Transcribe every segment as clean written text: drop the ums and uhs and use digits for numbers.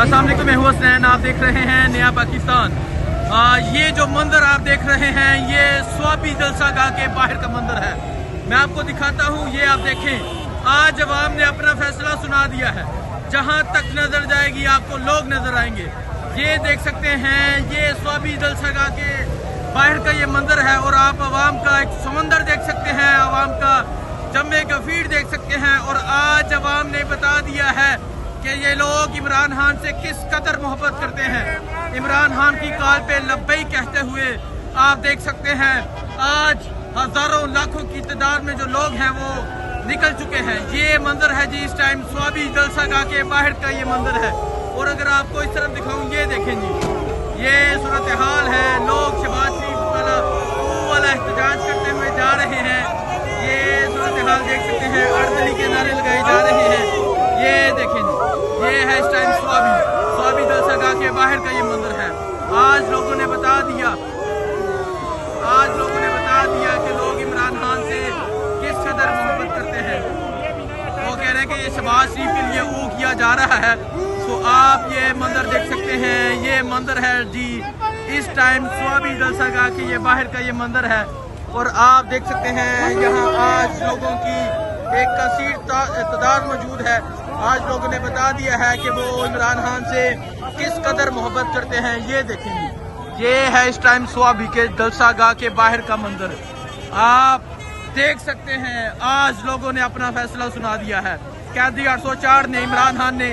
अस्सलाम वालेकुम, मैं हूं हसनैन। आप देख रहे हैं नया पाकिस्तान। ये जो मंजर आप देख रहे हैं ये स्वाबी जलसा गाह के बाहर का मंजर है। मैं आपको दिखाता हूं। ये आप देखें, आज अवाम ने अपना फैसला सुना दिया है। जहां तक नजर जाएगी आपको लोग नजर आएंगे। ये देख सकते हैं, ये स्वाबी जलसा गाह के बाहर का ये मंजर है और आप अवाम का एक समंदर देख सकते हैं, अवाम का जमे गफीर देख सकते हैं। और आज अवाम ने बता दिया है कि ये लोग इमरान खान से किस कदर मोहब्बत करते हैं। इमरान खान की कॉल पे लब्बई कहते हुए आप देख सकते हैं, आज हजारों लाखों की तादाद में जो लोग हैं वो निकल चुके हैं। ये मंजर है जी, इस टाइम स्वाबी जलसा गाह के बाहर का ये मंजर है। और अगर आपको इस तरफ दिखाऊं, ये देखें जी, ये सूरत हाल है। लोग शहबाज शरीफ वाला एहतजाज करते हुए जा रहे हैं। ये सूरत हाल देख सकते हैं, अर्दली के नारे लगाए जा रहे हैं। ये देखें जी, ये है इस टाइम स्वाबी जलसा गाह के बाहर का ये मंजर है। आज लोगों ने बता दिया कि लोग इमरान खान से किस कदर मोहब्बत करते हैं। वो कह रहे हैं कि ये शहबाज शरीफ के लिए वो किया जा रहा है। तो आप ये मंजर देख सकते हैं, ये मंजर है जी, इस टाइम स्वाबी जलसा गाह के ये बाहर का ये मंजर है। और आप देख सकते हैं यहाँ आज लोगों की एक कसीर तादाद मौजूद है। आज लोगों ने बता दिया है कि वो इमरान खान से किस कदर मोहब्बत करते हैं। ये देखेंगे, ये है इस टाइम स्वाबी के जलसा गाह के बाहर का मंजर। आप देख सकते हैं, आज लोगों ने अपना फैसला सुना दिया है। कैदी 804 ने, इमरान खान ने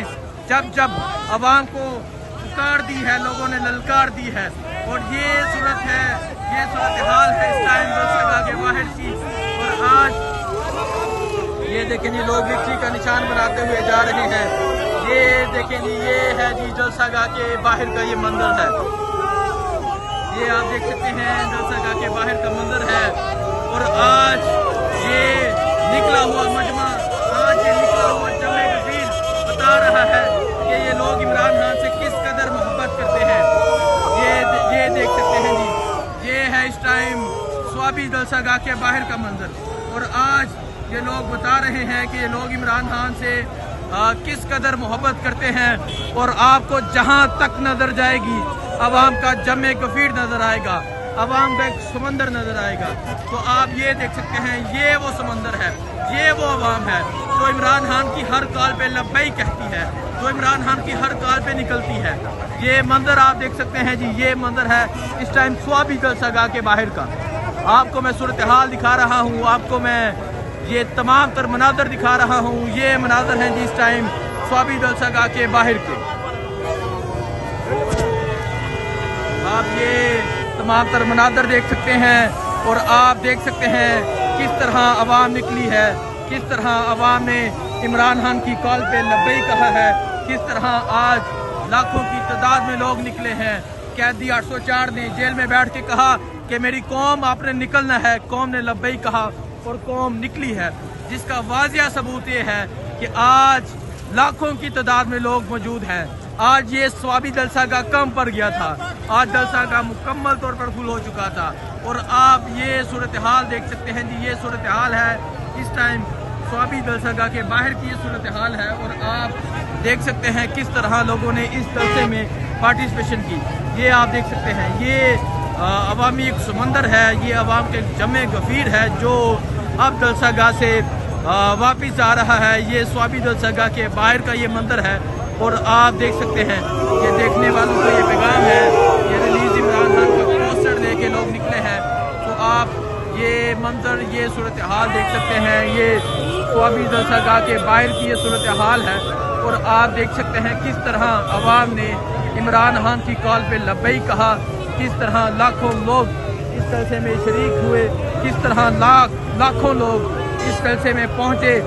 जब अवाम को पुकार दी है, लोगों ने ललकार दी है। और ये सूरत है, ये सूरत हाल है इस टाइम जलसा गाह के बाहर की। और आज ये देखें जी, लोग लिट्टी का निशान बनाते हुए जा रहे हैं। ये देखें जी, ये है जी जलसा गाह के बाहर का ये मंजर है। ये आप देख सकते हैं, जलसा गाह के बाहर का मंजर है। और आज ये निकला हुआ मजमा, आज ये निकला हुआ जमे गफीर बता रहा है कि ये लोग इमरान खान से किस कदर मोहब्बत करते हैं। ये देख सकते हैं जी, ये है इस टाइम स्वाबी जलसा गाह के बाहर का मंजर। और आज ये लोग बता रहे हैं कि ये लोग इमरान खान से किस कदर मोहब्बत करते हैं। और आपको जहां तक नजर जाएगी अवाम का जमे गफीर नजर आएगा, अवाम का एक समंदर नजर आएगा। तो आप ये देख सकते हैं, ये वो समंदर है, ये वो अवाम है जो इमरान खान की हर कॉल पे लब्बई कहती है, जो इमरान खान की हर कॉल पे निकलती है। ये मंजर आप देख सकते हैं जी, ये मंजर है इस टाइम स्वाबी जलसा गाह के बाहर का। आपको मैं सूरत हाल दिखा रहा हूँ, आपको मैं ये तमाम तर मनाजर दिखा रहा हूँ। ये मनाजर हैं जी इस टाइम स्वाबी जलसा गाह के बाहर के। आप ये तमाम तर मनाजर देख सकते हैं। और आप देख सकते हैं किस तरह अवाम निकली है, किस तरह अवाम ने इमरान खान की कॉल पे लब्बई कहा है, किस तरह आज लाखों की तादाद में लोग निकले हैं। कैदी 804 ने जेल में बैठ के कहा कि मेरी कौम आपने निकलना है। कौम ने लब्बई कहा और कौम निकली है, जिसका वाजिया सबूत ये है कि आज लाखों की तादाद में लोग मौजूद हैं। आज ये स्वाबी जलसा गाह कम पड़ गया था, आज जलसा गाह मुकम्मल तौर पर फुल हो चुका था। और आप ये सूरत हाल देख सकते हैं जी, ये सूरत हाल है इस टाइम स्वाबी जलसा गाह के बाहर की, ये सूरत हाल है। और आप देख सकते हैं किस तरह लोगों ने इस जलसे में पार्टिसिपेशन की। ये आप देख सकते हैं, ये अवामी एक समंदर है, ये अवाम के जमे गफीर है जो अब जलसा गाह से वापिस आ रहा है। ये स्वाबी जलसा गाह के बाहर का ये मंजर है। और आप देख सकते हैं, ये देखने वालों को ये पैगाम है, ये रिलीज इमरान खान का पोस्टर लेके लोग निकले हैं। तो आप ये मंजर, ये सूरत हाल देख सकते हैं, ये स्वाबी जलसा गाह के बाहर की ये सूरत हाल है। और आप देख सकते हैं किस तरह अवाम ने इमरान खान की कॉल पे लब्बई कहा, किस तरह लाखों लोग इस जलसे में शरीक हुए, किस तरह लाखों लोग इस जलसे में पहुंचे।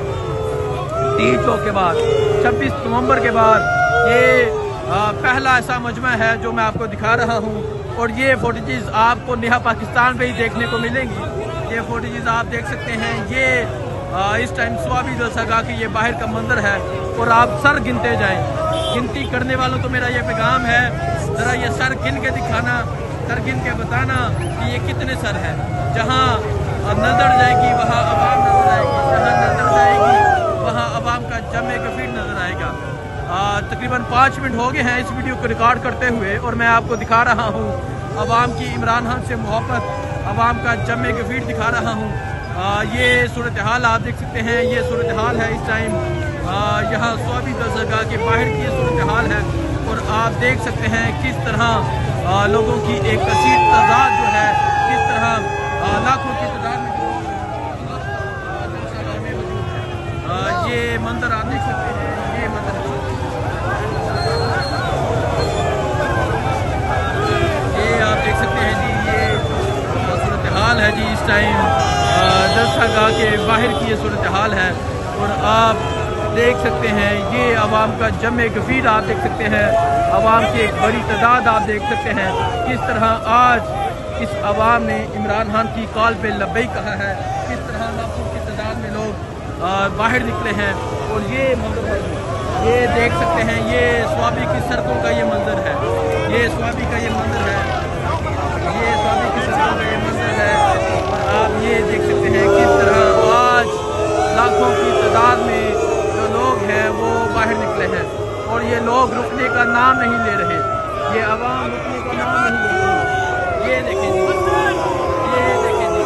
30 के बाद 26 नवंबर के बाद ये पहला ऐसा मजमा है जो मैं आपको दिखा रहा हूँ। और ये फुटेजेस आपको नया पाकिस्तान पे ही देखने को मिलेंगी। ये फुटेजेस आप देख सकते हैं, ये इस टाइम स्वाबी जलसा गाह के ये बाहर का मंजर है। और आप सर गिनते जाएं, गिनती करने वालों को मेरा ये पैगाम है, ज़रा ये सर गिन के दिखाना, सर गिन के बताना कि ये कितने सर हैं। जहाँ नजर जाएगी वहाँ अवाम नजर आएगी, जहाँ नजर जाएगी वहाँ अवाम का जमे गफीर नजर आएगा। तकरीबन 5 मिनट हो गए हैं इस वीडियो को रिकॉर्ड करते हुए और मैं आपको दिखा रहा हूँ अवाम की इमरान खान से मोहब्बत, अवाम का जमे के फीड दिखा रहा हूँ। ये सूरत हाल आप देख सकते हैं, ये सूरत हाल है इस टाइम यहाँ स्वाबी दरगाह के बाहर की सूरत हाल है और आप देख सकते हैं किस तरह लोगों की एक कसीर तादाद जो है, किस तरह लाखों की तादाद में ये मंजर आप देख सकते हैं। ये मंजर ये आप देख सकते हैं जी, ये सूरत हाल है जी इस टाइम दरगाह के बाहर की ये सूरत हाल है और आप देख सकते हैं ये अवाम का जमे गफीर आप देख सकते हैं, अवाम की एक बड़ी तादाद आप देख सकते हैं किस तरह आज इस अवाम ने इमरान खान की कॉल पे लब्बई कहा है, किस तरह लाखों की तादाद में लोग बाहर निकले हैं। और ये मंजर ये देख सकते हैं, ये स्वाबी की सड़कों का ये मंजर है, ये स्वाबी का ये मंजर है, ये स्वाबी की सड़कों का ये मंजर है और आप ये देख सकते हैं किस तरह आज लाखों की तादाद में जो लोग हैं वो बाहर निकले हैं और ये लोग रुकने का नाम नहीं ले रहे, ये अवाम रुकने का नाम नहीं ले रही। ये देखें जी, ये देखें जी,